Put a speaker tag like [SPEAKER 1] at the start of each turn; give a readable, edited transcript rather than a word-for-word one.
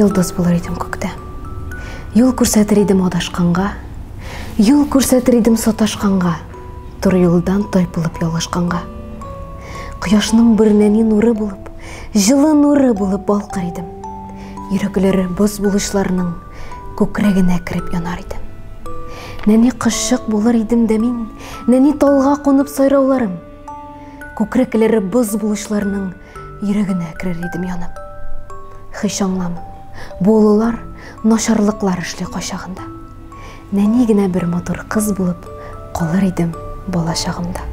[SPEAKER 1] Йылдыз булыр идем күктә. Юл күрсәтер идем адашканга, юл күрсәтер идем саташканга, тур юлдан тайпылып ялгышканга. Кояшның бер нәни нуры булып, жылы нуры булып балкыр идем. Йөрәкләре боз булышларның күкрәгенә кереп янар идем. Нәни кышык булыр идем дә мин, нәни талга кунып сайрауларым. Күкрәкләре боз булышларның йөрәгенә керер идем янып. Хыш аңламым, болулар, начарлыклар эшли качагында. Нәни генә бер матур кыз булып калыр идем балачагымда.